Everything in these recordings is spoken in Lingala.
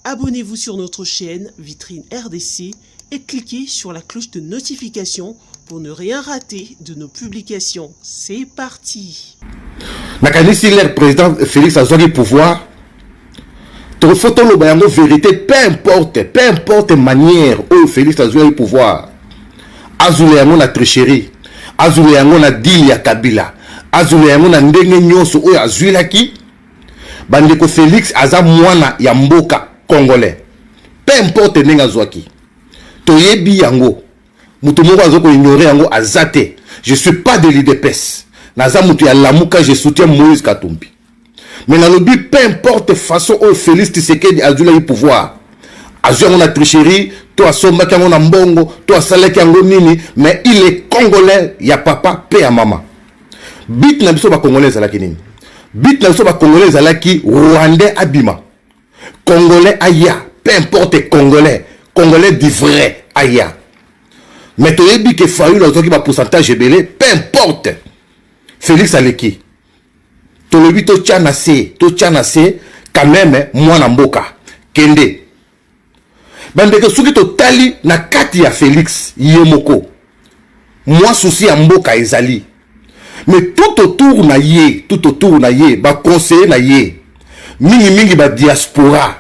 Abonnez-vous sur notre chaîne Vitrine RDC et cliquez sur la cloche de notification pour ne rien rater de nos publications. C'est parti. Nakanisi le président Félix Azouaki pouvoir. Il faut la vérité, peu importe manière où Félix Azouaki pouvoir. Azule yango na tricherie, azule yango na deal ya Kabila, azule yango na ndenge nyonso oyo azwilaki. Bandeko Félix aza mwana ya mboka congolais. Peu importe ndenge azwaki. Toyebi yango. Mutu moko azoko ignorer yango azate. Je suis pas de l'IDPS. Naza mutu ya lamuka, je soutiens Moïse Katumbi. Mais dans le but, peu importe façon où Félix Tshisekedi azula yi pouvoir. Azua yango na tricherie, toi somba yango na mbongo, toi salaki yango nini, mais il est congolais, ya papa, pe ya maman. Bit na biso ba congolais zalaki nini? Bit na biso ba congolais zalaki rwandais abima. Congolais aya, peu importe congolais du vrai aya. Mais tu as dit que Fayoul a un pourcentage belé, peu importe. Félix Aleki. Tu as dit que tu as assez, quand même, moi n'amboka. Kende. Ben, de que ce qui tali na kati ya Félix, Yemoko. Moi, souci amboka ezali. Mais tout autour na ye, ba conseiller na ye. Mingi ba diaspora.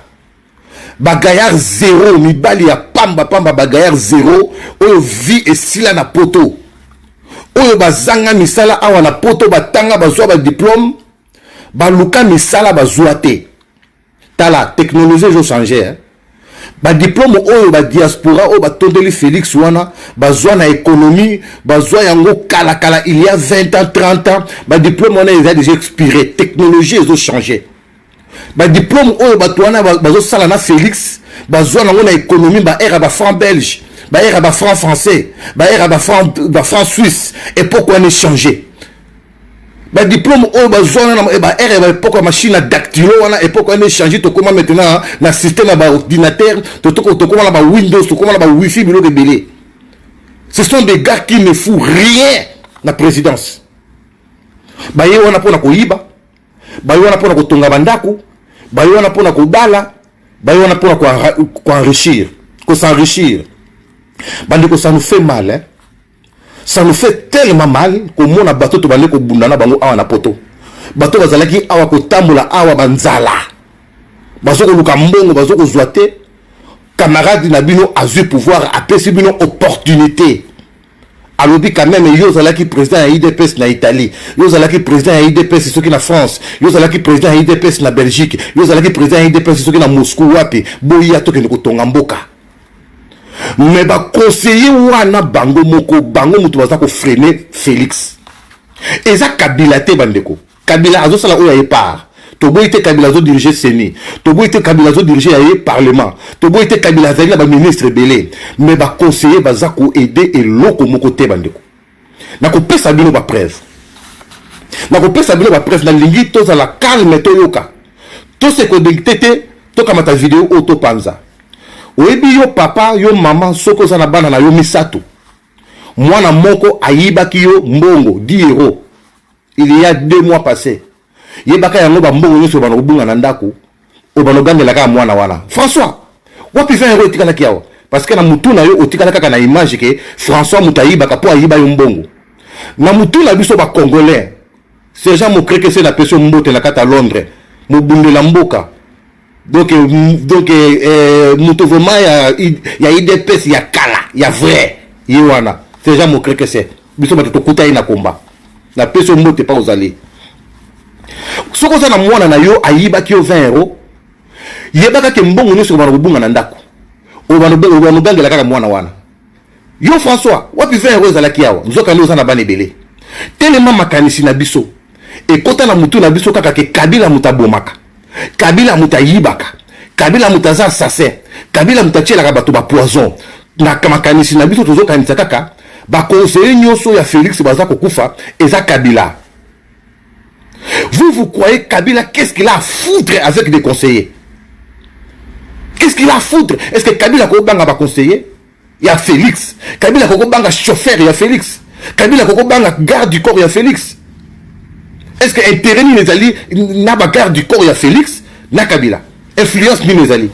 Bagayar zéro, mibali ya pamba bagayar zéro, oyo vie et sila na poto. Oyo bazanga misala awa na poto batanga bazwa ba diplôme, baluka misala bazwa te. Tala technologie jo changer hein. Ba diplôme oyo ba diaspora oyo batondeli Félix wana bazwa na économie, bazwa yango kala il y a 20 ans 30 ans, ba diplôme wana ils a déjà expiré, technologie zo changer. Ba diplôme oyo batwana bazo sala na Félix bazwa nango na économie ba era ba franc belge, ba era ba franc français, ba era ba franc suisse, et pourquoi ne changer? Ba diplôme oyo bazwa na ba era ba pourquoi machine à dactylo wana, et pourquoi ne changer to comment maintenant na système ba ordinateur to comment ba Windows to comment ba Wi-Fi bilo de belé. Ce sont des gars qui ne font rien na présidence. Ba ye wana pona ko yiba, ba ye wana pona ko tonga bandako, ba wana pona kobala, ba wana pona s'enrichir. Bandeko, ça nous fait mal hein. Ça nous fait tellement mal que mon bateau to bande ko bundana bango awa na poto. Bateau bazalaki awa ko tambola awa banzala. Bazoko luka mbongo bazoko zwaté. Camarade na bino azu pouvoir apesi bino opportunité. Alobi quand même yo zalaki président ya IDPS na Italie, yo zalaki président ya IDPS soki na France, yo zalaki président ya IDPS na Belgique, yo zalaki président ya IDPS soki na Moscou wapi, boya to kende ko tonga mboka. Mais ba conseiller wana bango mutu baza ko freiner Félix. Eza Kabila te bandeko. Kabila azo sala oya epar. Tobo ite Kabila zo diriger Séni, Tobo ite Kabila zo diriger ya parlement, Tobo ite Kabila zali na ba ministre belé, mais ba conseiller baza ko aider et loko moko te bandeko. Na ko pesa bino ba preuve. Na ko pesa bino ba preuve na lingi to za la calme to yoka. To se ko dicté to kamata vidéo auto panza. Oyebi yo papa yo maman soko za na bana na yo misato. Mwana moko ayibaki yo mbongo 10 euros. Il y a 2 mois passés. Yebaka yango ba mbongo nyoso bana kubunga na ndako obanogandela ka mwana wana François wapi 20 euros tikala kiawa parce que na mutu na yo otikala kaka na image ke François mutayiba ka po ayiba yo mbongo na mutu na biso ba congolais ces gens mo créent que c'est la personne mbote na kata Londres mo bundela mboka donc mutu vraiment ya IDPS ya kala ya vrai yiwana ces gens mo créent que c'est biso bato kuta ina komba na personne mbote pas aux allées. Si vous avez un na yo ayiba ki 20 euros, yebaka ke mbongo nyoso bana kubunga na ndako. Obanobangela kaka mwana wana. Yo François, wapi 20 euros zalaki yawa, nzoka nyo na bana ebele. Tellement makanisi na biso. E kota na mutu na biso kaka ke Kabila mutabomaka. Kabila mutayibaka. Kabila mutaza assassin. Kabila mutachela bato ba poison. Na makanisi na biso tozokanisa kaka ba conseiller nyoso ya Félix baza kokufa eza Kabila. Vous croyez Kabila, qu'est-ce qu'il a à foutre avec des conseillers? Qu'est-ce qu'il a à foutre? Est-ce que Kabila Kokobanga va conseiller? Il y a Félix. Kabila Kokobanga chauffeur, il y a Félix. Kabila Kokobanga garde du corps, il y a Félix. Est-ce que intérêt les alliés n'a pas garde du corps, il y a Félix? Na Kabila. Influence les alliés.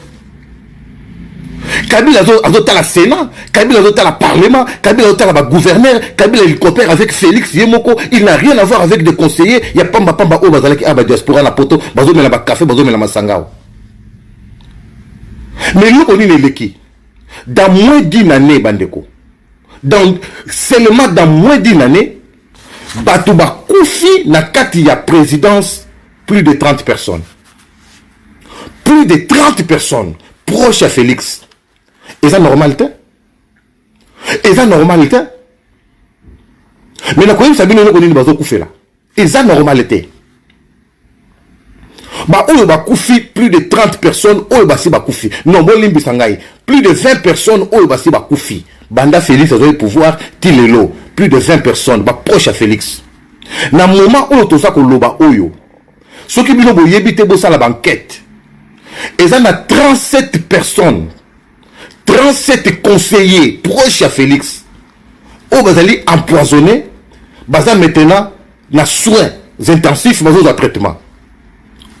Kabila a la Sénat, Kabila a la Parlement, Kabila a la gouverneur, Kabila il coopère avec Félix Yemoko, il n'a rien à voir avec des conseillers, il y a Pamba oh bazalaki aba diaspora na poto, bazo mela ba café, bazo mela masangao. Mais nous on est leki. Dans moins d'une année bandeko. Seulement dans moins d'une année, Batouba Koufi na kati ya présidence plus de 30 personnes. Plus de 30 personnes proches à Félix. Et ça normalité? Et ça normalité? Mais nous savons que là. Et ça normalité? Bah, on va koufi plus de 30 personnes, on va si ba koufi. Non, bon limbi sangai. Plus de 20 personnes, on va si ba koufi. Banda Félix a le pouvoir, Tilelo. Plus de 20 personnes, bah proche à Félix. Na moment où on a loba oyo. Ceux qui biloko yebite bossa la banquette. Et ça a 37 personnes. 37 conseillers proches à Félix. Où vous allez empoisonner, baza maintenant na soins intensifs bazo de traitement.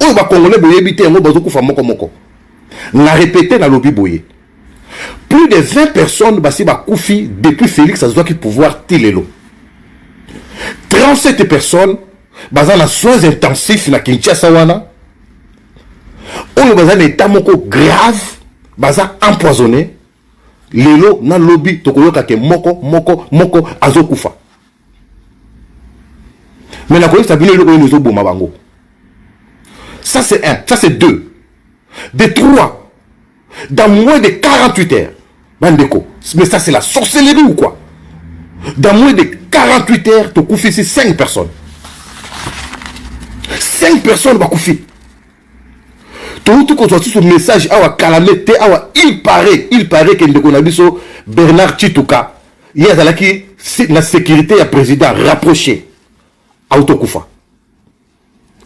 Où va congolais boyebite ngo bazo kufa moko moko. Na répété na lobby boye. Plus de 20 personnes basi ba koufi depuis Félix a qui pouvoir tilelo. 37 personnes baza na soins intensifs na Kinshasa wana. Où baza na état moko grave baza empoisonné. Lelo na lobby tokoyoka ke moko azokufa. Mais la police a vu le nous oboma bango. Ça c'est un, ça c'est deux. De trois. Dans moins de 48 heures. Bandeko. Mais ça c'est la sorcellerie ou quoi? Dans moins de 48 heures, tu koufi ici 5 personnes. 5 personnes va koufi. Tout qu'on soit ce message awa calamité awa il paraît que ndeko nabiso Bernard Chituka il y a zalaki la sécurité ya président rapproché autokufa.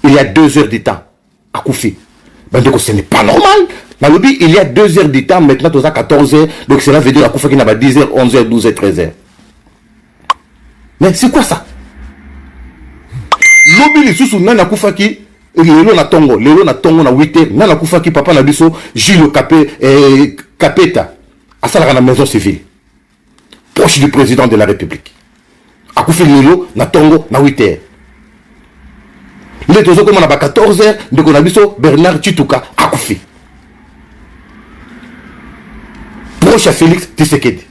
Il y a 2 heures de temps à koufi. Bandeko ce n'est pas normal. Dans le il y a 2 heures de temps maintenant tous à 14 heures donc cela veut dire à koufa qui n'a pas 10 heures 11 heures 12 heures 13 heures. Mais c'est quoi ça? Lobby les sous nana koufa qui Lelo na tongo na 8 heures, na kufa ki papa na biso Gilles Capeta à la maison civile proche du président de la République. A koufi lelo na tongo na 8 heures. Les deux comme on a 14 heures de konabiso Bernard Chituka a koufi. Proche à Félix Tshisekedi.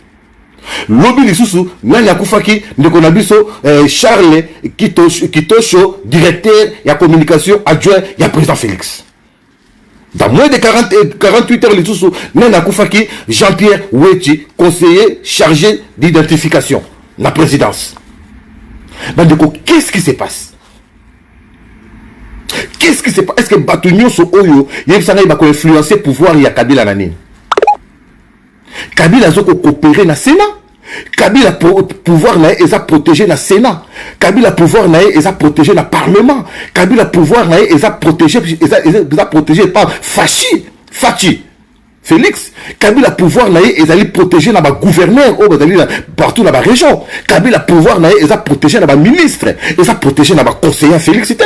Lobby lisusu nani akufaki ndeko na biso Charles Kitosho directeur ya communication adjoint ya président Félix. Dans moins de 48 heures lisusu nani akufaki Jean-Pierre Wechi conseiller chargé d'identification la présidence. Bandeko, qu'est-ce qui se passe? Qu'est-ce qui se passe? Est-ce que Batunyo so oyo yebsanga ba ko influencer pouvoir ya Kabila nani? Kabila zoko coopérer na Sénat. Kabila pouvoir na eza protéger na Sénat. Kabila pouvoir na eza protéger na Parlement. Kabila pouvoir na eza protéger par Fachi. Félix. Kabila pouvoir na eza protéger na ba gouverneur ou partout dans la région. Kabila pouvoir na eza protéger na ba ministre, eza protéger na ba conseiller Félix c'était.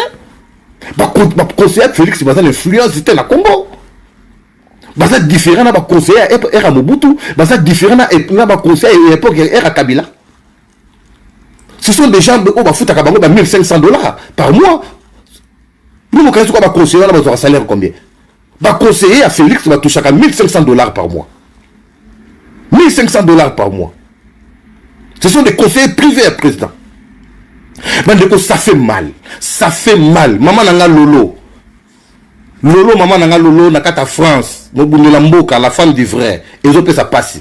Ba conseiller Félix ba influence c'était na Congo. Baza différent na ba conseiller era Mobutu, baza différent na ba conseiller époque era Kabila. Ce sont des gens au ba futa kabango ba $1,500 par mois. Nous mo kazo ko ba conseiller na ba salaire combien? Ba conseiller à Félix va toucher à $1,500 par mois. $1,500 par mois. Ce sont des conseillers privés à président. Bandeko, ça fait mal. Ça fait mal. Maman nanga Lolo. Lolo, maman nanga Lolo, nakata France. Mobundela Mboka, la femme du vrai. Et zo pe sa passe.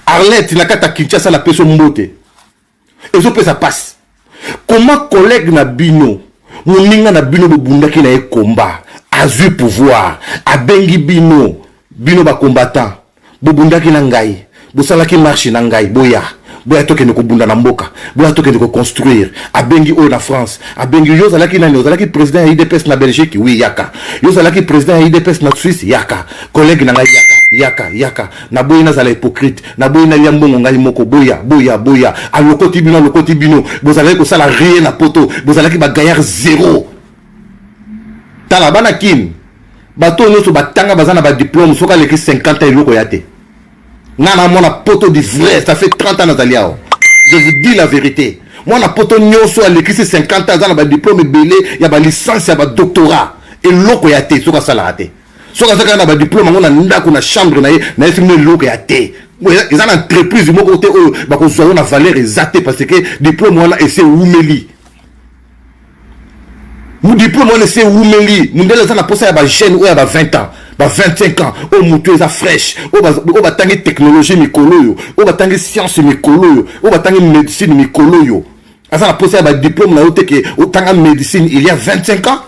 Arlette, nakata Kinshasa la peso mbote. Et zo pe sa passe. Comment collègue na bino, moninga na bino bobundaki na e combat, azu pouvoir, abengi bino ba combattant, bobundaki na ngai, bosalaki marche na ngai, boya toke ne ko bunda na mboka, boya toke ne ko construire, abengi o na France, abengi yo zalaki nani, ozalaki président ya IDPS na Belgique, oui yaka. Yo zalaki président ya IDPS na Suisse, yaka. Collègue na ngai yaka. Na boya na zala hypocrite, na boya na liambongo ngai moko, boya. A lokoti bino, bozalaki ko sala rien na poto, bozalaki ba gaillard zéro. Talabana kin, bato nyonso batanga bazana ba diplôme soka leki 50 ans eloko yate. Nana mona poto du vrai, ça fait 30 ans nazali yao. Je vous dis la vérité. Moi na poto nyonso aleki 50 ans zana ba diplôme belé, ya ba licence ya ba doctorat eloko yate soka sala yate. Soka saka na ba diplôme ngona ndako na chambre na ye na esime eloko yate. Ils ont une entreprise du côté où ils ont une valeur exacte parce que le diplôme est oumeli. Le diplôme est oumeli. Nous devons avoir un jeune où il y a 20 ans, 25 ans, où il y a fraîche, où il y a technologie, où il y a science, où il y a médecine. Il y a un diplôme où il y a médecine il y a 25 ans.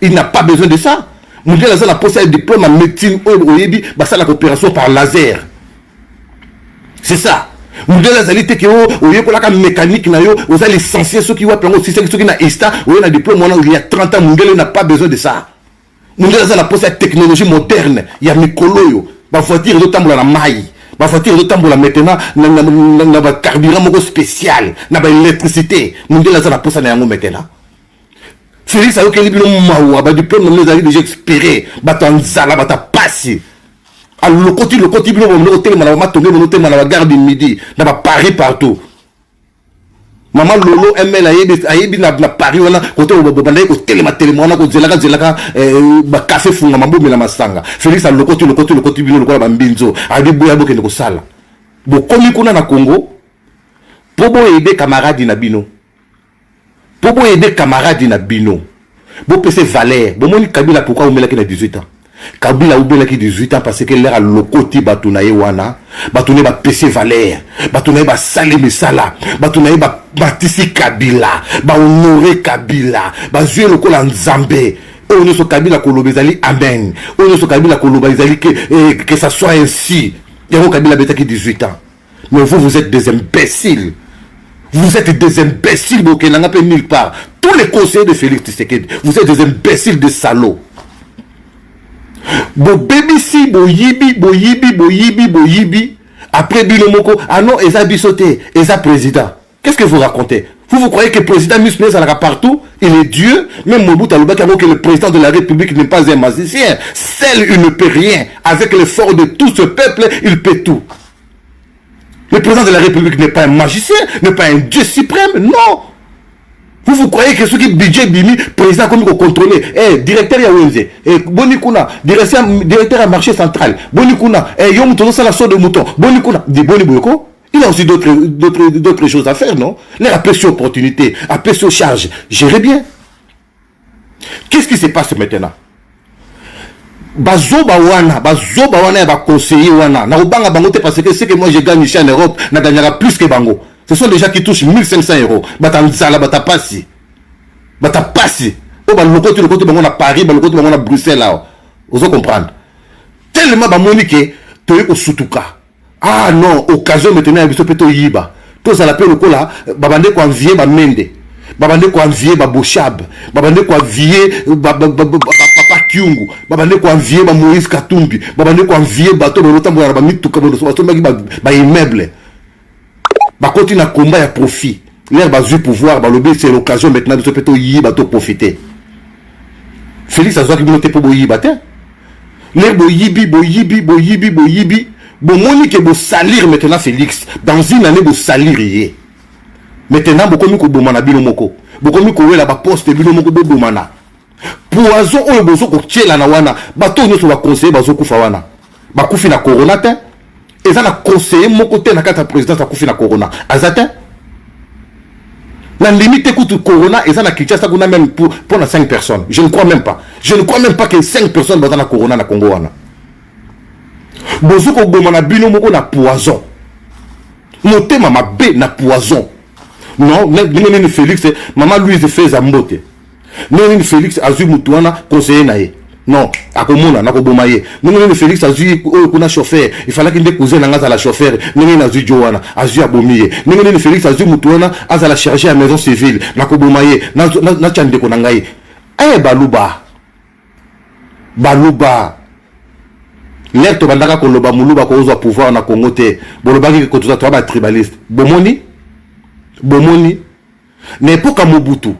Il n'a pas besoin de ça. Nous avons un diplôme en médecine ou opération par laser. C'est ça. Nous avons un mécanique, nous avons licencié ceux qui ont un diplôme il y a 30 ans. Nous n'a pas besoin de ça. Nous avons la technologie moderne. Il y a Mikolo, la voiture de tambour la maille. La voiture de tambour maintenant, un carburant spécial, l'électricité. Nous avons la poste maintenant. Félix a eu un diplôme, nous avons déjà expiré, batanzala, batapassi. Alors le côté, la gare du midi, dans Paris partout. Maman Lolo, ML, aïe, na Paris, on a côté au Bobandé, au téléma, au Zelaka, café fou, mambo, mais la masanga. Félix a le côté, le bambinzo, a dit Bouyabo qui est au sala. Bon, comme il connaît na Congo, pour aider camarades Nabino. Pour aider camarades Nabino. Pour passer Valère. Bon, moi, Kabila, pourquoi on met là qui a 18 ans? Kabila ou bien qui 18 ans parce que l'air a le côté batunaye wana, batunaye ba PC Valère, batunaye ba Salé Misala, batunaye ba Batisi Kabila, ba honoré Kabila, ba jouer le col en Zambé. On ne se Kabila kolobezali amen. On ne se Kabila kolobezali que ça soit ainsi. Il y a un Kabila beta qui 18 ans. Mais vous êtes des imbéciles. Vous êtes des imbéciles, vous n'en avez nulle part. Tous les conseillers de Félix Tshisekedi, vous êtes des imbéciles de salauds. Bo BBC, bo yibi. Après Bilomoko, ah non, Eza Bissoté, Eza président. Qu'est-ce que vous racontez? Vous croyez que le président Musmé ça partout? Il est Dieu. Même Mobutu Alobaki que le président de la République n'est pas un magicien. Seul, il ne peut rien. Avec l'effort de tout ce peuple, il peut tout. Le président de la République n'est pas un magicien, n'est pas un Dieu suprême, non. Vous croyez que ce qui est budget bimi, président comme vous contrôlez, directeur Yaouenze, Bonikuna, directeur à marché central, Bonikuna, Yom Tono Sala de mouton, Bonikuna, dit Boniboko, il a aussi d'autres choses à faire, non? Les appeler sur opportunité, appeler sur charge, gérez bien. Qu'est-ce qui se passe maintenant? Bazoba wana ba conseiller wana na obanga bango te parce que c'est que moi je gagne ici en Europe na gagnera plus que bango. Ce sont des gens qui touchent 1500 €. Batanzala batapasi o ba lokoto bango na Paris, ba lokoto bango na Bruxelles là. Vous comprendre tellement ba monique to ko sutuka. Ah non, occasion maintenant biso peto yiba to ça l'appelle lokola babande ko envier ba mende babande ko envier ba boshab babande ko envier Papa Kyungu babande ko envier ba Moïse Katumbi babande ko envier bato ba lotambo ba mituka ba immeuble ba continue à combat ya profit l'air ba du pouvoir ba lobby c'est l'occasion maintenant de se peut y bato profiter Félix a zoaki binote pour boyi batin l'air boyibi bon monique bo salir maintenant Félix dans une année bo salir yé. Maintenant, beaucoup de bomana bilomoko, beaucoup de la poste bilomoko de bomana. Poison ou bozo ko tchela na wana, bato nyoso ba conseiller bazo kufa wana. Ba kufi na corona te. Et ça na conseiller moko te na kata président sa kufi na corona. Azata. La limite écoute corona et ça na Kinshasa kuna même pour 5 personnes. Je ne crois même pas. Je ne crois même pas que 5 personnes dans la corona na Congo wana. Bozo ko bomana bilomoko na poison. Noté mama B na poison. Non, non, Félix, maman Louise fait Zambote. Non, Félix a vu Moutouana conseiller naïe. Non, à Komona, na Kobomaye. Non, Félix a vu qu'on a chauffeur. Il fallait qu'il découse à la chauffeur. Non, a vu Joana, a vu Abomiye. Non, Félix a vu Moutouana, à la charger à la maison civile. Na Kobomaye, na Tchande Konangaye. Eh, Balouba. L'air to bandaka koloba muluba ko ozo pouvoir na Congo te. Bolobaki ko toza tribaliste. Bomoni. Mais pour Mobutu,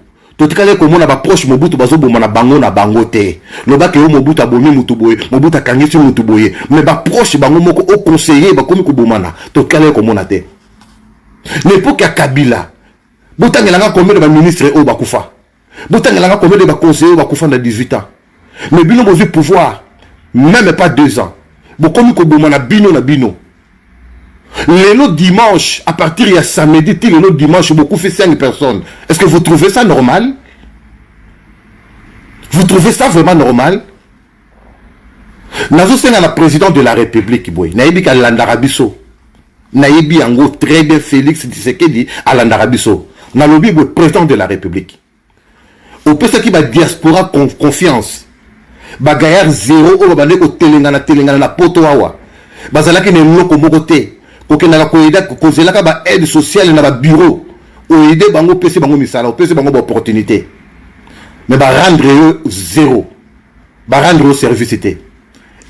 totikale komona ba proche Mobutu bazoboma na bango na bango te. Loba ke Mobutu abomi mutu boye, Mobutu akangisi mutu boye, mais ba proche bango moko au conseiller ba komi kobomana. Totikale komona te. L'époque ya Kabila, botangelanga combien de ba ministre o bakufa. Botangelanga combien de ba conseiller bakufa na 18 ans. Mais bino bozu pouvoir même pas 2 ans. Bokomi kobomana bino na bino. Le dimanche, à partir de samedi, le dimanche, beaucoup fait 5 personnes. Est-ce que vous trouvez ça normal? Vous trouvez ça vraiment normal? Nazo senga na président de la République, boy. Naïbi ka Landarabiso. Naïbi ango très bien Félix Tshisekedi à Landarabiso. Nalobi boy président de la République. Au peu qui ba diaspora confiance. Bagayar zéro o babane ko telengana na poto awa. Bazalaki ne loko mokote. Ok, na koida kozelaka ba aide sociale na ba bureau oide bango pesi bango misala pesi bango opportunité mais ba rendre eux zéro ba rendre au service té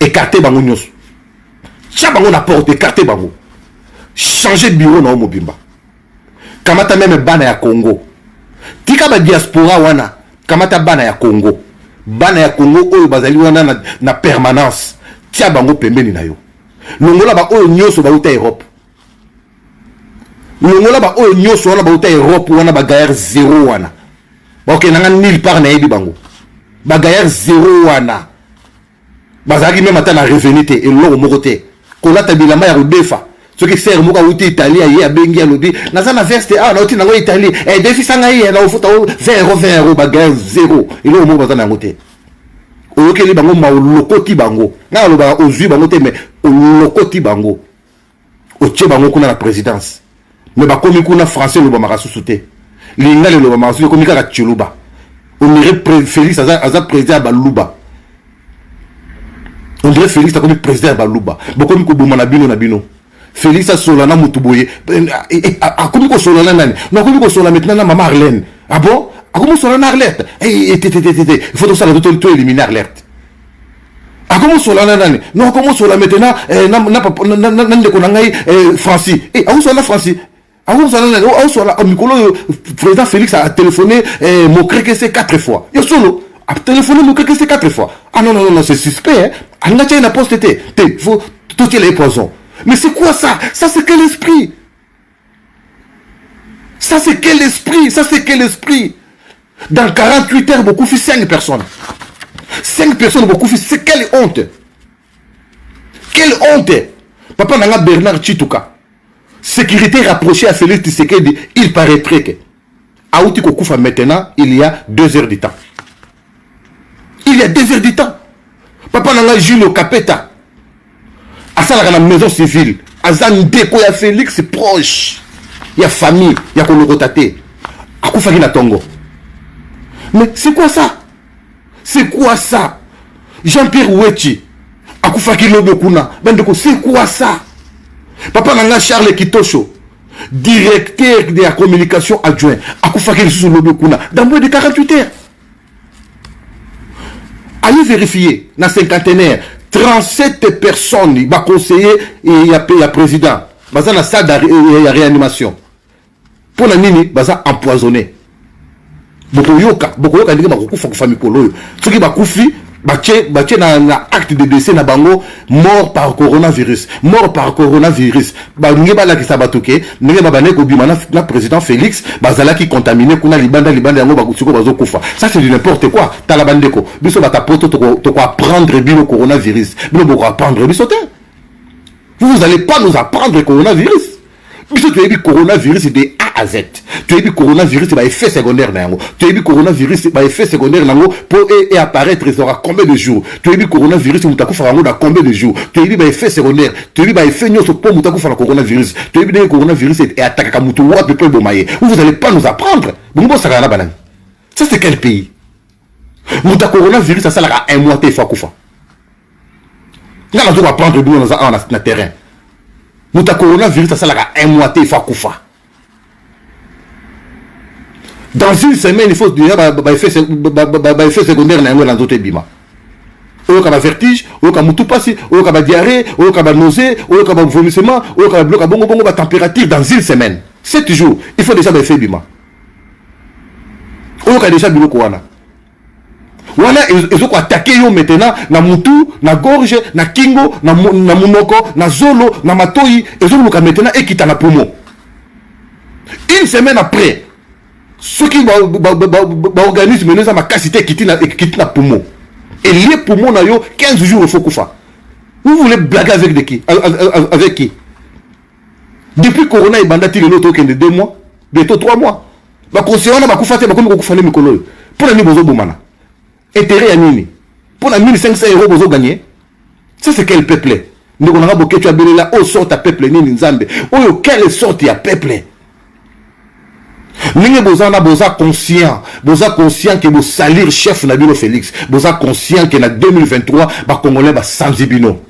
écarter bango nyos cha bango na porte écarter bango changer bureau na mobimba kamata même bana ya Congo tika ba diaspora wana kamata bana ya Congo oyo bazali wana na permanence tia bango pembeni na yo longola ba oyo nyoso ba uta Europe longola ba oyo nyoso wana ba uta Europe wana ba gaillard zéro wana ok nanga nulle part na yebi bango ba gaillard zéro wana bazaki même ata na revenu te eloko moko te kolata bilamba ya rodefa soki ser moko uti Italie ye abengi alobi naza na veste na uti nango Italie defi sanga ye na ofuta 20 euros ba gaillard zéro eloko moko baza nango te oyokeli bango maolokoti bango nga aloba ozwi bango te mais olokoti bango otie bango kuna na présidence mais bakomi kuna français loba makasusu te linga le loba makasusu komi kaka tshuluba on dirait Félix aza président ya baluba on dirait Félix akomi président ya baluba bokomi koboma na bino Félix asolana mutu boye akomi kosolana nani nakomi kosola maintenant na mama Arlène ah bon akomi kosolana Arlette il faut que ça la tout éliminer Arlette akomi kosolana nani non akomi kosola maintenant na ndeko na ngai Francis akomi kosolana Francis le président Félix a téléphoné Mokreke 4 fois. Il solo a téléphoné Mokreke 4 fois. Ah non, c'est suspect. Hein? On a déjà une poste. Il faut tout les poisons. Mais c'est quoi ça? Ça c'est quel esprit? Ça c'est quel esprit? Dans 48 heures, beaucoup fait 5 personnes. 5 personnes, beaucoup fait. C'est quelle honte? Quelle honte? Papa Nanga Bernard Chituka. Sécurité rapprochée à Félix Tshisekedi, il paraîtrait que Aouti Kokoufa maintenant, il y a 2 heures du temps. Il y a 2 heures du temps. Papa Nanga Jules Capeta, à ça la maison civile, à Zandeko, il y a Félix, c'est proche. Il y a famille, il y a Kolorotate. À Koufa Tongo. Mais c'est quoi ça? C'est quoi ça? Jean-Pierre Ouechi, à Koufa Kilobekuna, c'est quoi ça? Papa Nanga Charles Kitosho, directeur de la communication adjoint, Akoufaki sous le Kuna, dans moins de 48 heures. Allez vérifier, dans cinquantenaire, 37 personnes, il va conseiller et il y a président. Dans la salle de réanimation. Pour la nini, il va empoisonné. Beaucoup yoka, dit que Koufa famille Kolo. Ce qui va Koufi, Baché na acte de décès na bango mort par coronavirus bange bala ki sabatuke ndenge babane ko bima na président Félix bazala ki contaminé kuna libanda yango bakutsiko bazokufa. Ça c'est du n'importe quoi. Tala bandeko biso bata poto to ko apprendre bino coronavirus bino boko apprendre biso te. Vous allez pas nous apprendre le coronavirus. Biso tu as dit coronavirus de A à Z. Tu as dit coronavirus c'est effet secondaire nango. Tu as dit coronavirus c'est effet secondaire nango pour et apparaître il aura combien de jours. Tu as dit coronavirus mutaku farango dans combien de jours. Tu as dit effet secondaire. Tu as dit effet nyoso pour mutaku fara coronavirus. Tu as dit que coronavirus est attaqué comme mutu wa peu bomaye. Vous allez pas nous apprendre. Bongo sakana banane. Ça c'est quel pays? Mutaku coronavirus ça sera un mois te fa kufa. Ngala zo apprendre bien na terrain. Mouta coronavirus, ça sera un mois te fa koufa. Dans une semaine, il faut dire effet secondaire na dans d'autres bima. Ou ka vertige, ou ka mutu pasi, ou ka diarrhée, ou ka nausée, ou ka vomissement, ou ka bloc bongo ba température dans une semaine. 7 jours, il faut déjà effet bima. oyoka déjà biloko wana wana ezoko attaquer yo maintenant na mutu na gorge na kingo na munoko na zolo na matoi ezoluka maintenant ekita na poumon. Une semaine après ceux qui organisme les makasité ekiti na poumon et les poumons na yo 15 jours il faut kufa. Vous voulez blaguer avec de qui? Avec qui? Depuis Corona et Bandati, il y a 2 mois, bientôt 3 mois. Bah, conseiller, on a beaucoup fait, pour la niveau Bomana. Intérêt à Nini. Pour la 1500 euros, vous gagné. Ça, c'est quel peuple? Nous, on a beaucoup de choses là, où sort à peuple, Nini Nzambe. Où quelle sorte à peuple? Nous, vous êtes conscient que vous salir chef Nabilo Félix. Vous êtes conscient que en 2023, les Congolais sont sans zibino.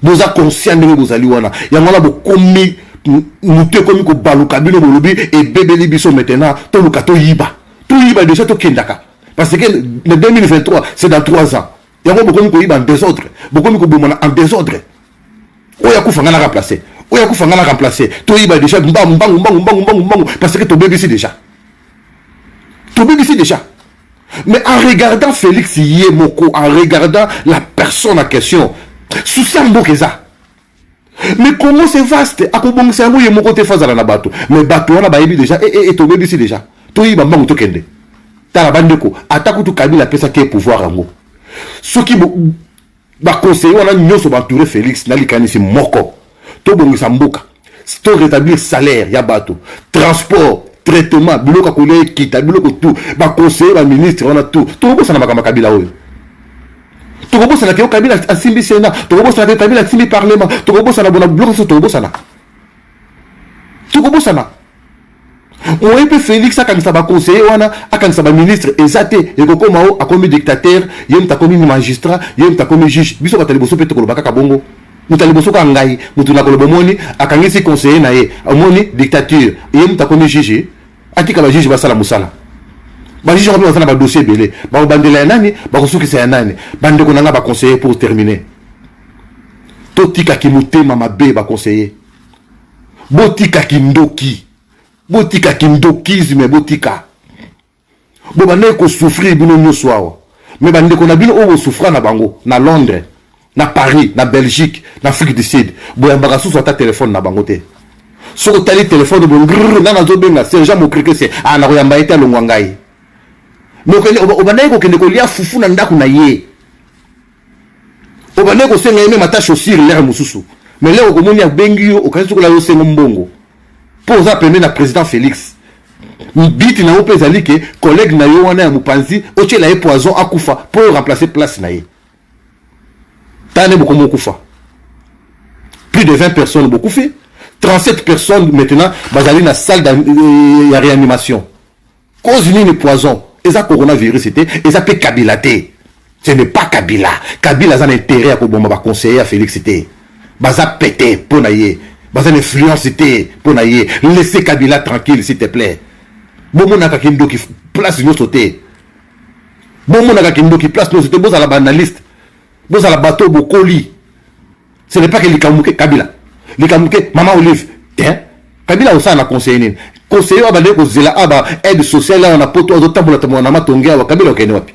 Vous êtes conscient de vous allez wana. Il y a beaucoup nous te comme ko baluka bino bolobi et bébé libiso maintenant to lukato yiba. To yiba déjà to kendaka. Parce que le 2023 c'est dans 3 ans. Il y a beaucoup ko yiba en désordre. Beaucoup ko bomana en désordre. Oya kufa ngana remplacer. Oya kufa ngana remplacer. To yiba déjà mbangu parce que to bébé ici déjà. To bébé ici déjà. Mais en regardant Félix Yemoko, en regardant la personne en question, sous ça mbokeza. Mais comment c'est vaste? À quoi c'est un mot Yemoko te faisala na bateau. Mais bateau on a baïbi déjà et to bébé ici déjà. To yiba mbangu to kende. Ta la bandeko, attaque tout Kabila pesa qui pouvoir ango. Ce qui ba conseiller on a nyoso bantouré Félix na likanisi moko. To bongisa mboka. To rétablir salaire ya bateau. Transport, traitement, biloko kolé kita, biloko tout. Ba conseiller ba ministre on a tout. To bosa na makamba Kabila oyo. To bosa na Kabila asimbi Sénat, to bosa na Kabila asimbi parlement, to bosa na bona bloc to bosa na. To bosa na. On peut Félix a kanisa ba conseiller wana, a kanisa ba ministre ezate, et koko mao a comme dictateur, yem ta comme magistrat, yem ta comme juge. Biso ba taliboso pe to kolobaka kabongo. Mutaliboso ka ngai, mutuna kolobomoni, akangisi conseiller na ye, amoni dictature, yem ta comme juge, atika ba juge ba sala musala. Ba juge ba sala ba dossier belé, ba bandela ya nani, ba kosuki sa ya nani, bande ko nanga ba conseiller pour terminer. Totika ki mutema mabe ba conseiller. Botika ki ndoki. Botika kindokisme botika. Bo bande ko souffrir bino nyoso awa. Mais bande ko na bino o souffrir na bango na Londres, na Paris, na Belgique, na Afrique du Sud. Bo yambaka sous ta téléphone na bango te. So tali téléphone bo grrr na zo benga Serge Mokrike se ana ko yamba ita longwa ngai. Mais o bande ko kende ko lia fufu na ndaku na ye. O bande ko senga yeme mata chaussure l'air mususu. Mais leo ko moni ya bengi yo o kanisi ko la yo sengo mbongo. Pour ça permet na président Félix mbiti na ope zali ke collègue na yo wana ya mupanzi oche la poison akufa pour remplacer place na ye tane beaucoup mokufa plus de 20 personnes beaucoup fait 37 personnes maintenant bazali na salle de réanimation cause ni poison et ça coronavirus c'était et ça peut Kabila té ce n'est pas Kabila a un intérêt à ko bomba ba conseiller à Félix c'était baza pété pour na ye. Bas une influence pour naïe. Laissez Kabila tranquille s'il te plaît. Bon mon akakindo qui place nous sauter. Bon mon akakindo qui place nous sauter. Bon à la banaliste. Bon à la bateau bokoli. Ce n'est pas que les Kamouké Kabila. Les Kamouké Maman Olive. Tiens. Kabila aussi na conseiller. Conseiller abandé ko zela aba aide sociale là on a poto autant pour la tamona matongea wa Kabila okene wapi.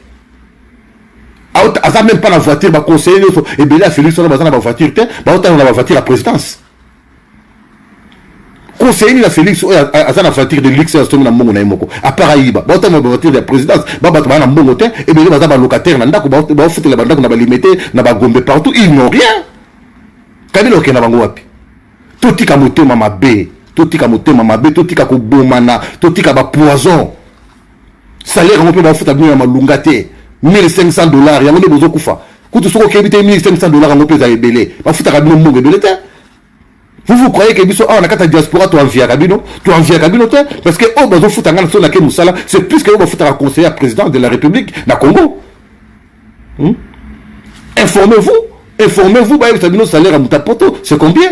Asa même pas la voiture ba conseiller nous et bien là Félix on a besoin de la voiture. Ba autant on a la voiture à la présidence. Conseiller la Félix à la voiture de luxe na mbongo na yemoko à Paraïba ba autant la voiture de la présidence ba na mbongo te et bien ba locataire na ndako ba futu la bandako na ba limité na ba gombe partout ils n'ont rien Kabila okena bango wapi totika motema mabe totika ko bomana totika ba poison salaire on peut ba futa bien malunga te $1,500 yango ne bozo kufa kutu soko kebite $1,500 ngo peza ebele ba futa ka bino mbongo ebele te. Vous croyez que biso on a kata diaspora to envia kabino te parce que oh bazo futa ngana so na ke musala c'est plus que on va futa conseiller président de la République na Congo. Informez-vous ba sabino salaire à mutapoto c'est combien?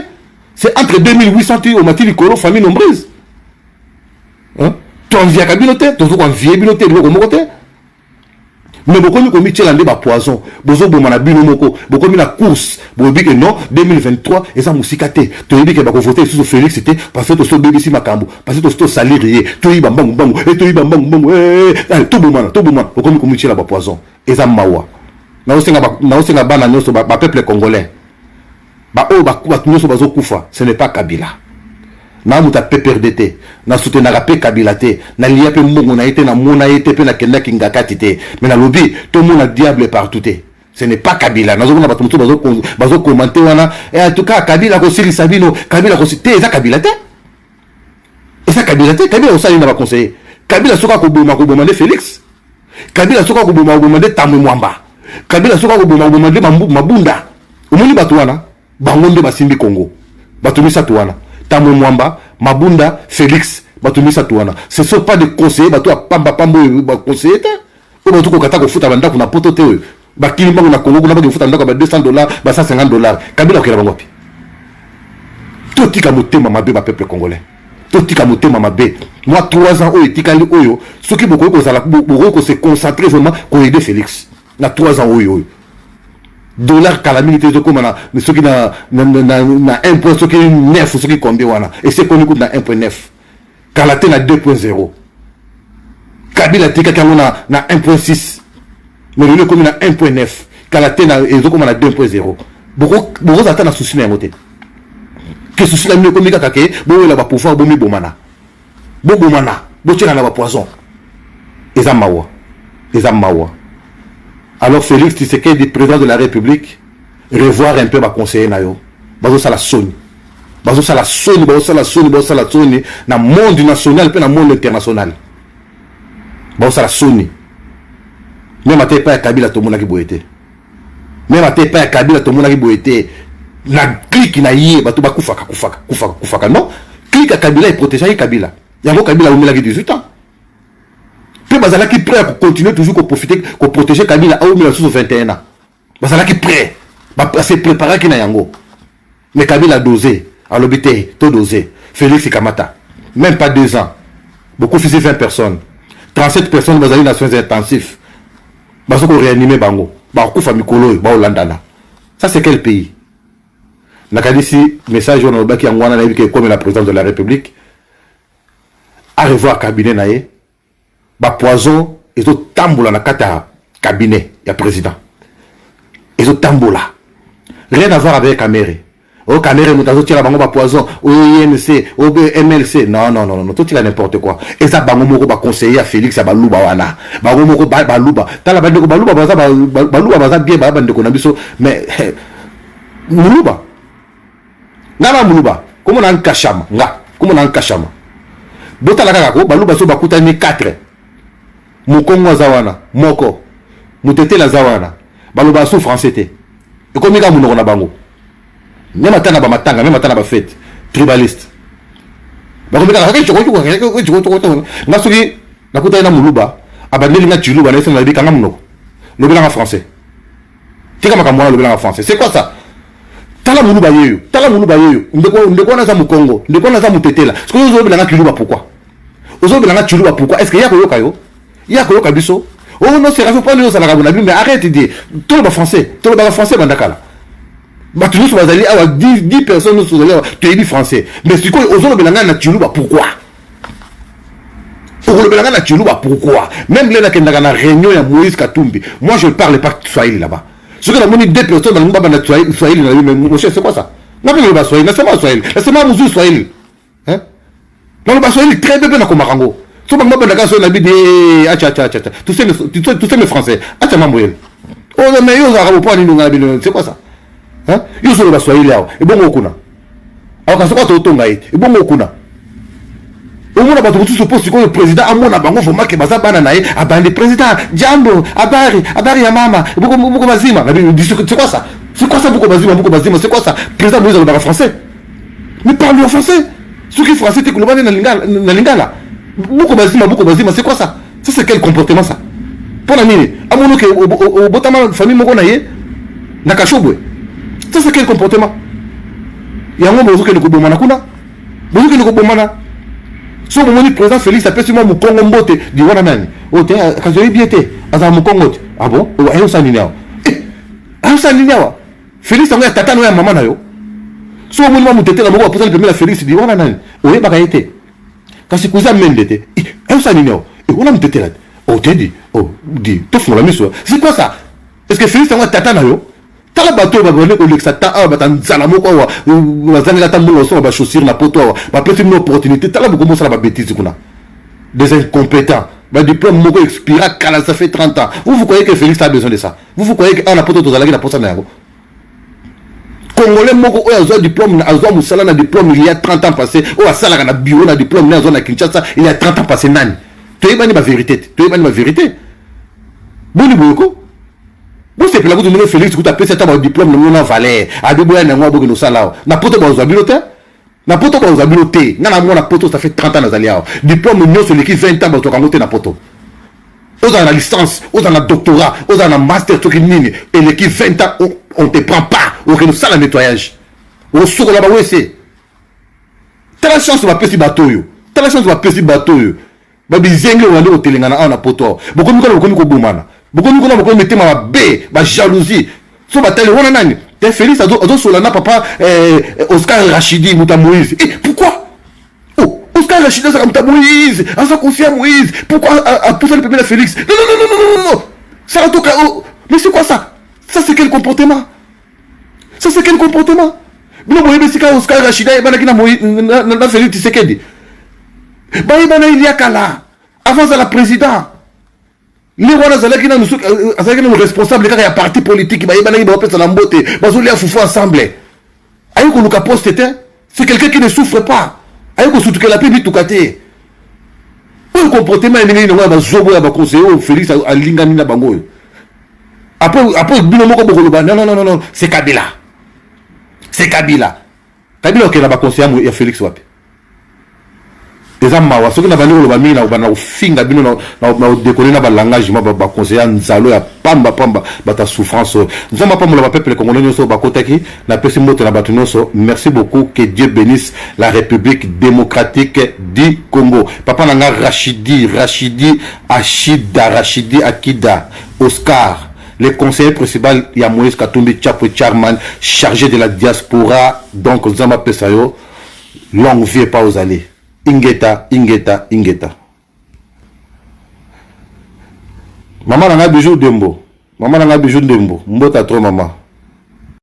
C'est entre 2800 au matili kolo famille nombreuse. To envia kabino te to so envia bino te loko moko te. Mais bokomi komi tchelande ba poison. Bozo bomana bino moko. Bokomi na course. Bobi que non, 2023, et ça moussikaté. Tu dis que bako voter sur Félix, c'était parce que tu as BBC Makambo. Parce que tu as salarié. Tu as bambang bambou. Et tu as bambang bambou. Tout bomana, tout bomana. Bokomi komi tchelande ba poison. Et ça mawa. Na osenga bana nyoso ba peuple congolais. Ba o ba nyoso bazo kufa. Ce n'est pas Kabila. Na muta PPRDT na soutenaka pe Kabila te na liya pe mbongo na été na mona été pe na kenda kingakati te mais na lobby tout le monde diable partout te ce n'est pas Kabila na zona bato muto bazo commenter wana et en tout cas Kabila ko siri sabino Kabila ko te eza Kabila te Kabila osali na ba conseiller Kabila soka ko boma de Félix Kabila soka ko boma de Tamwe Mwamba Kabila soka ko boma de Mabunda omoni bato wana bangonde basimbi Congo bato misatu wana Tamwe Mwamba, Mabunda, Félix, Batumisa Touana. Ce ne sont pas des conseillers, Batou a Pamba Pambo, conseillers. Ou Batou Kokata ko futa banda kuna poto teo. Bakili mbangu na Congo kuna bagi futa banda ba $200, ba $150. Kabila okela bango pi. Toti ka motema mabe ba peuple congolais. Toti ka motema mabe. Moi 3 ans oyo tikali oyo, soki boko ko zala boko ko se concentrer vraiment ko aider Félix. Na 3 ans oyo. Dollar calamité de comme mais ce qui na 1 point ce qui 9 ce qui combien wana et c'est qu'on écoute na 1.9 Kalaté na 2.0 Kabila tika kango na 1.6 mais le comme na 1.9 Kalaté na ezo comme na 2.0 beaucoup attend na souci na ngote que souci la mieux comme ka kake bo la ba pouvoir bo mi bomana bo tira na ba poison ezamawa alors Félix Tshisekedi, président de la République, revoir un peu ma conseiller nayo. Bazo sala soni na monde national pe na monde international. Bazo sala soni. Même até pas Kabila to mona ki boete. Na clique na yé bato ba kufaka non? Clique à Kabila et protéger Kabila. Yango Kabila umela ki 18 ans. Puis Bazala qui prêt à continuer toujours pour profiter, pour protéger Kabila à 1921 ans. Bazala qui prêt, à se préparer qui n'a yango. Mais Kabila a dosé, à l'obité, tout dosé. Félix Kamata, même pas 2 ans. Beaucoup faisaient 20 personnes. 37 personnes Bazali dans soins intensifs. Bazoko réanimé Bango. Bakou Famikolo, Baolandana. Ça c'est quel pays? Nakadisi, message on a qui en Wana comme la présidence de la République. À revoir cabinet naé. Ba poison et autres tambola na kata cabinet ya président et autres tambola rien à voir avec Caméré au Caméré nous avons tiré bango ba poison au INC au MLC non tout il a n'importe quoi et ça bango moko ba conseiller à Félix ya baluba wana bango moko baluba tala bandeko baluba baza bien ba bandeko na biso mais muluba ngana muluba comment on kashama botala kaka ko baluba so bakuta ni 4 Mukongo zawana, moko, mutete la zawana, baloba sou français te. Et comme il y a mon bango. Même à Tana Bamatanga, même à Tana Bafet, tribaliste. Baroméga, Nasugi, Nakuta na Muluba, Abandelinga Chuluba, Nelson Nabi Kangamno, le blanc en français. Tika Makamwa, le blanc en français. C'est quoi ça? Tala Muluba Yeyo, Ndeko na za Mukongo, Ndeko na za mutete la. Ce que vous avez blanc Chuluba, pourquoi? Vous avez blanc Chuluba, pourquoi? Est-ce qu'il y a Koyokayo? Il y a quoi Kabiso? Oh non, c'est pas nous ça la mais arrête de dire tout le français, bandakala. Bah tu nous vas aller à 10 personnes nous sont allés tu es français. Mais c'est quoi aux autres belanga na Tchuluba pourquoi? Pour le belanga na Tchuluba pourquoi? Même là que na réunion ya Moïse Katumbi. Moi je parle pas Swahili là-bas. Ce que la monnaie 2 personnes dans le Mbaba Swahili mais mon cher c'est quoi ça? Non mais le Swahili, c'est pas Swahili. C'est pas Moussou Swahili. Hein? Non le Swahili très bien na Komarango. So mama bandaka so na bidi acha tu sais le français acha mambo yele oh mais yo za pas ni ngabi c'est quoi ça hein yo so ba swahili yao e bongo kuna aka so kwa to tonga ite e bongo kuna o mona ba to suppose que le président amona bango fo make baza bana nae abandi président jambo habari ya mama buko bazima c'est quoi ça buko bazima c'est quoi ça président Moïse le français mais parle en français ce qui français te kulobane na lingala Beaucoup bazima, c'est quoi ça? Ça c'est quel comportement ça? Pour la mine, à mon au botama famille moko naie, nakashobwe. Ça c'est quel comportement? Yango bozuke ne kobomana kuna. Bozuke ne kobomana. So mo ni président Félix appelle moi Mukongo mbote di wana nani. O te kazoyi biete, aza Mukongo. Ah bon? Ayo saniniao. Ayo saniniao. Félix Angoya tata no ya maman na yo. So mo mwa mutete na moko aposa le premier Félix di wana nani. Oye baka yete. Kasi kuza mendete. Ayo saniniao. Et on a mutete là. Oh te dit. Oh dit. Tof la miso. C'est quoi ça? Est-ce que Félix Angoya tata na yo? Tala bato ba gone ko lexa ta ba tan zala moko wa bazanga ta molo so ba chaussure na poto wa ba peut une opportunité tala beaucoup ça ba bêtise kuna des incompétents ba diplôme moko expira kala ça fait 30 ans vous croyez que Félix a besoin de ça vous croyez que na poto to zala na posa na yango congolais moko o azo diplôme na azo musala na diplôme il y a 30 ans passé o asala na bureau na diplôme na azo na Kinshasa il y a 30 ans passé nani to yebani ba vérité boni boyoko. Vous c'est que la vous Félix vous tapez cet diplôme de mon valeur à deux bois n'en boire nos salaires na poto ba ozabilote na poto ba ozabilote na na poto ça fait 30 ans na zalia diplôme non celui qui 20 ans ba to kangote na poto aux en la licence aux en la doctorat aux en la master to kinini et les qui 20 ans on te prend pas au que nous ça le nettoyage au soko là ba wese t'as la chance va pesi bateau yo t'as la chance va pesi bateau yo ba bizengle wande au telengana na poto beaucoup ko bomana beaucoup nous mettez ma bé ma jalousie so batale wana nani te Félix azo solana papa Oscar Rachidi Mouta Moïse et pourquoi oh Oscar Rachidi ça Mouta Moïse ça confie à Moïse pourquoi a poussé le premier Félix non ça va toka oh mais c'est quoi ça c'est quel comportement bilo moyebe sika Oscar Rachidi bana kina Moïse na Félix Tshisekedi bana il y a kala avant ça la président les rois zalaki na nous responsable quand il y a parti politique ba yebana ba opesa na mbote bazoli afufu ensemble ayo ko luka poste c'est quelqu'un qui ne souffre pas ayo ko sutuke la pibi tukate o comportement ndenge ni ba zobo ya ba conseiller Félix alingani na bango après bino moko bokolo ba non c'est Kabila ok na ba conseiller ya Félix wapi mawa soki na bandeko loba mingi na ofinga bino na décoller na balangage ma ba conseiller nzalo ya pamba bata souffrance nzamba pambola ba peuple congolais nyonso bakotaki na pesi moto na bato nyonso. Merci beaucoup, que Dieu bénisse la République démocratique du Congo. Papa nanga Rachidi Akida Oscar, le conseiller principal ya Moïse Katumbi Chapo Charman, chargé de la diaspora. Donc nzamba pesa yo longue vie pas aux allées. Ingeta. Maman n'a pas bijou dembo. Mbota trop maman.